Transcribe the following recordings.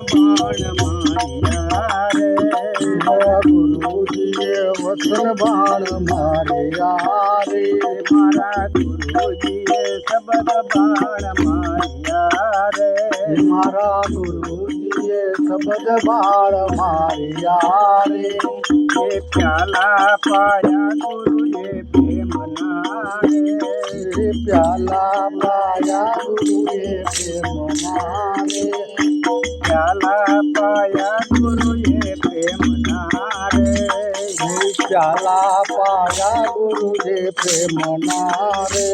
બાણ માર્યા રે મારા ગુરુજીએ વચન બાણ માર્યા રે મારા ગુરુજીએ શબ્દ બાણ માર્યા રે મારા ગુરુજીએ શબ્દ બાણ માર્યા રે એ પ્યાલા પાયા ગુરુએ પ્રેમના રે પ્યાલા પાયા ગુરુએ પ્રેમના રે પ્યાલા પાયા ગુરુએ પ્રેમના રે પ્યાલા પાયા ગુરુએ પ્રેમના રે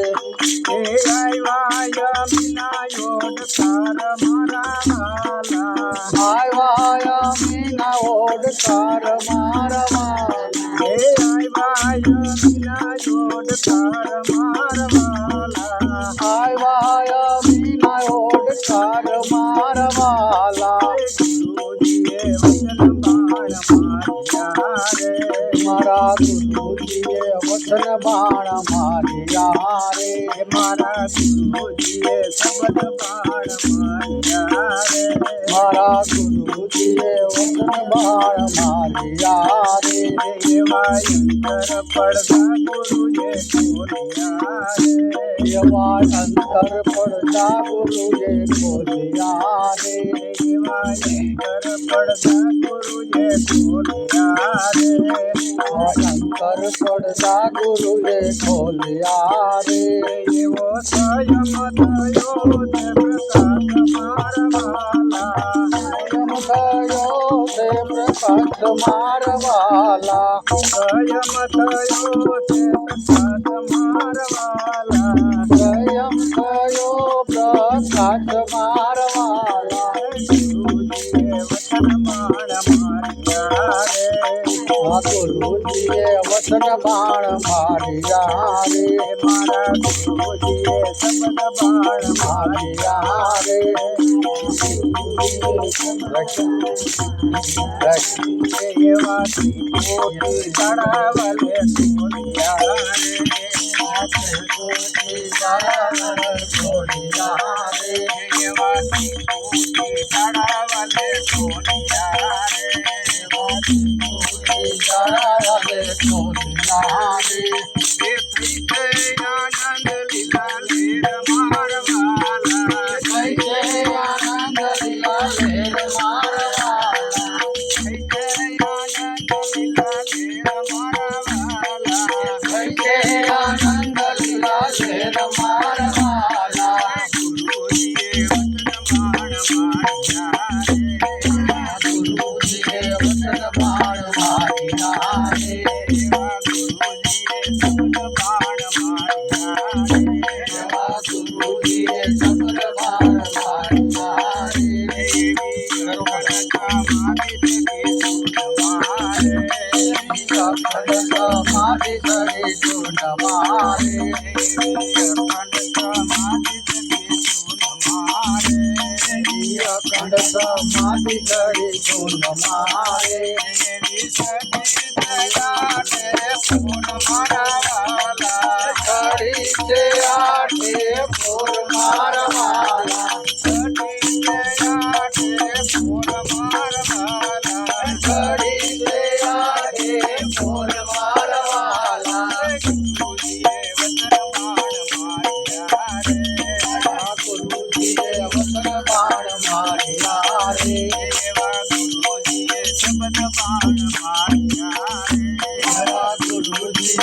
એ આવ્યા મીના યોડકાર મારા વાલા આવ્યા મીના ઓડકાર મારા વાલા એ આવ્યા મીના યોડકાર મારા વાલા આવ્યા મીના ઓડકાર મારા વાલા ગુરુજીએ વચન બાણ માર્યા રે મારા ગુરુજીએ વચન બાણ માર્યા રે મારા ગુરુજીએ શબ્દ બાણ માર્યા રે મારા ગુરુજીએ વચન બાણ માર્યા રે એવા અંતર પડદા ગુરુએ ખોલ્યા રે એવા અંતર પડદા ગુરુએ ખોલ્યા રે એવા અંતર પડદા ગુરુએ ખોલ્યા રે અંતર પડદા ગુરુએ ખોલ્યા રે એવો સ્વયં થયો તે પ્રકાશ મારવાલા એમ થયો તે પ્રકાશ મારવાલા સ્વયં થયો તે પ્રકાશ મારવાલા સ્વયં થયો પ્રકાશ મારવાલા ગુરુજીએ વચન બાણ માર્યા રે ગુરુજીએ વચન બાણ માર્યા રે મારા ગુરુજીએ શબ્દ બાણ માર્યા રે એવા ત્રિકોટી ચડાવલે સોનિયા રે એવા ત્રિકોટી ચડાવલે સોનિયા રે એ થઈ છે આનંદ લીલા લેર મારવાલા થઈ છે આનંદ લીલા લેર મારવાલા થઈ છે આનંદ લીલા લેર મારવાલા થઈ છે આનંદ લીલા લેર મારવાલા ગુરુજીએ વચન બાણ માર્યા રે ગુરુજીએ વચન બાણ માર્યા રે એવા ગુરુજીએ શબ્દ બાણ માર્યા રે એવા ગુરુજીએ શબ્દ બાણ માર્યા રે એવી કરુણતા મારી જગી સુનવારે અખંડ મારી ધરી ચૂન મારે અખંડતા મારી જગી સુનવારે અખંડ મારી ધરી ચૂન મારે એવી સજી દયા ને પૂર્ણ મારવાલા ધરી છે આઠે પૂર મારવાલા સજી દયા ને પૂર્ણ મારવાલા ધરી છે આઠે પૂર મારવાલા ગુરુજીએ વચન બાણ માર્યા રે ગુરુજીએ વચન બાણ માર્યા રે એવા ગુરુજીએ શબ્દ બાણ માર્યા રે મારા ગુરુજીએ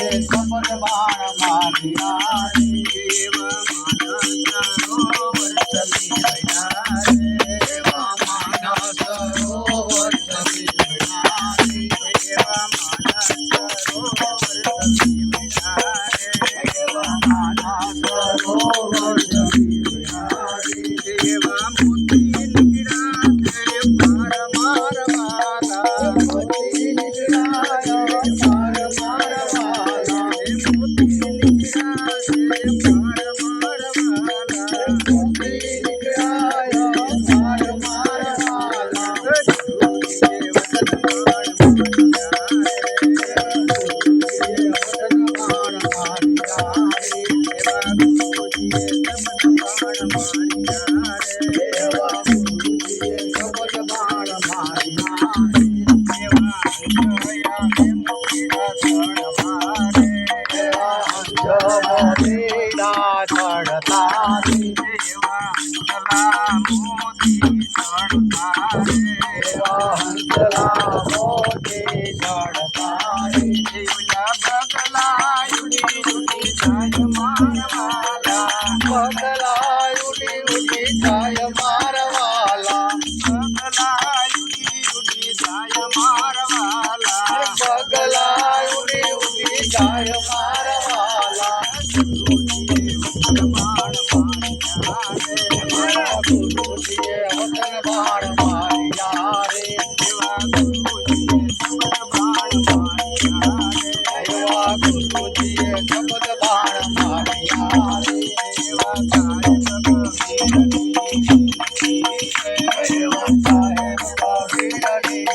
देवा हंसला मोठे जाणता रे बगला युडी युडी जाय मारवाला बगला उडी उडी जाय मारवाला बगला युडी युडी जाय मारवाला बगला उडी उडी जाय मारवाला गुरुजीए वचन बाण मारिया रे देवा गुरुजीए शब्द बाण मारिया रे देवा साहेब कबीरनी साहेब कबीरनी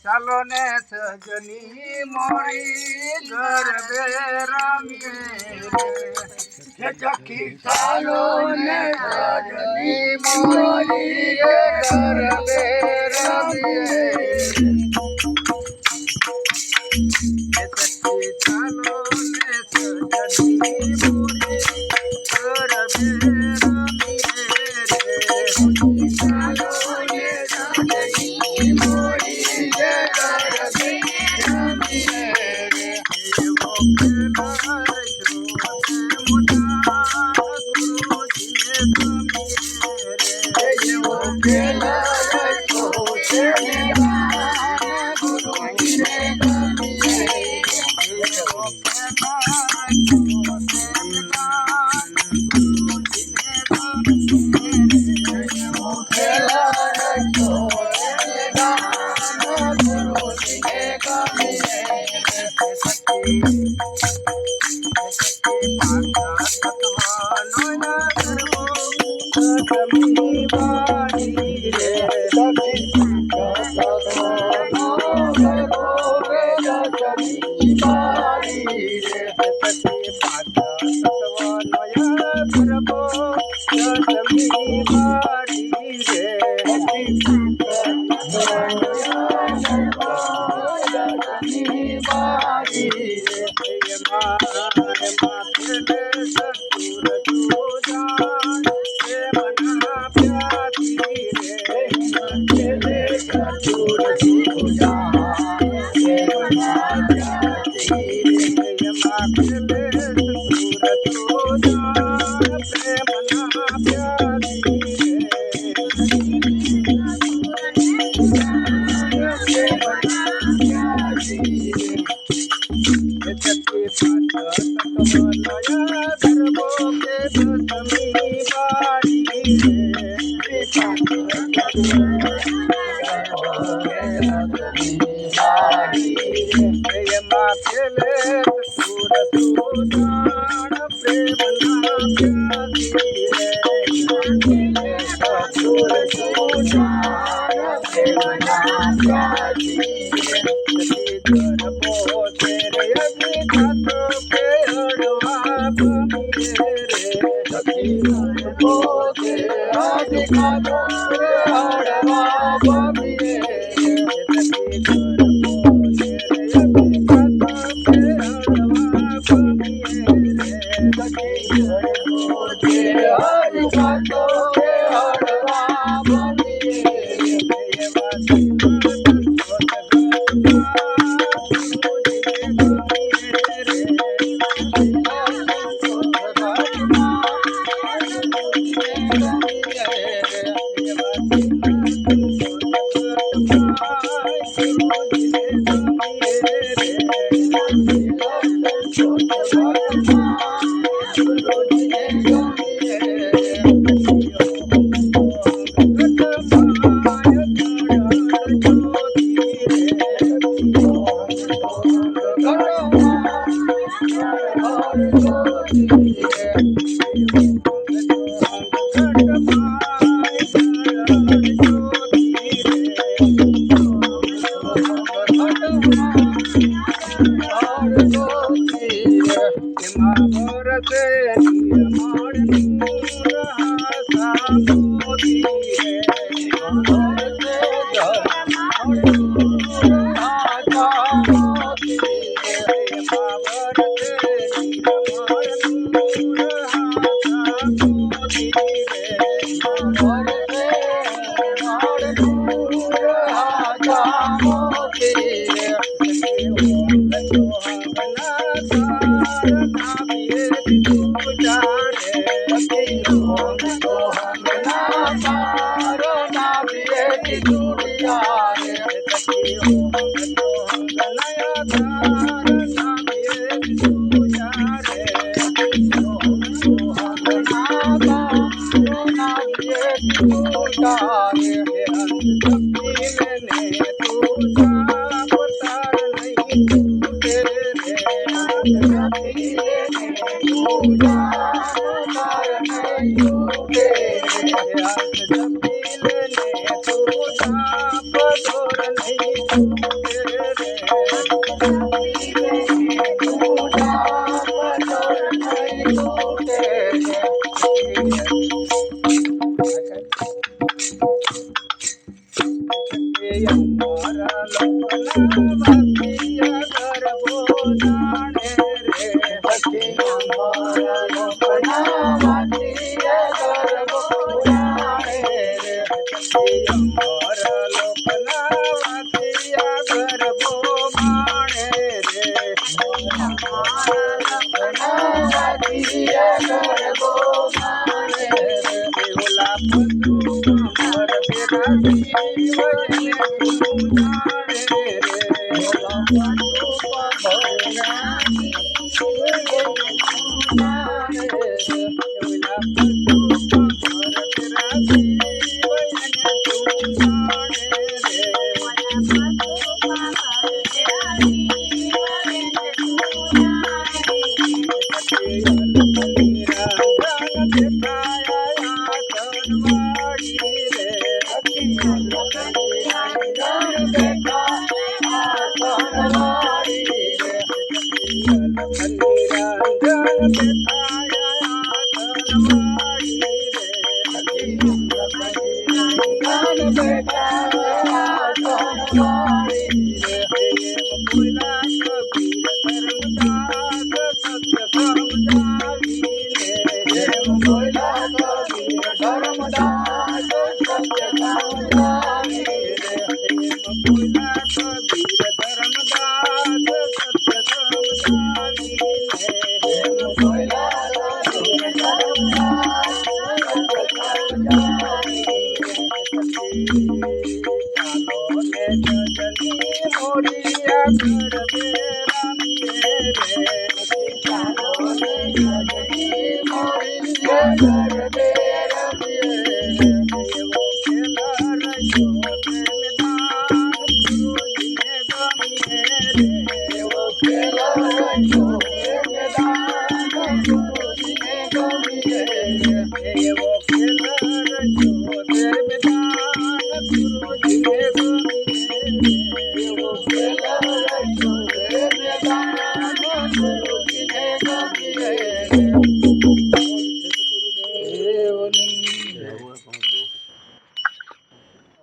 ચાલો ને સજની મોરી ઘર બે રમીએ ચકી ચાલો ને સજની મોરી ઘર બે રમીએ ચાલો ને સજની મોરી ઘર બે રમીએ ચાલો ને સજની મોરી ઘર બે રમીએ Thank you.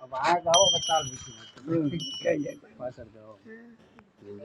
अब आ गाओ बता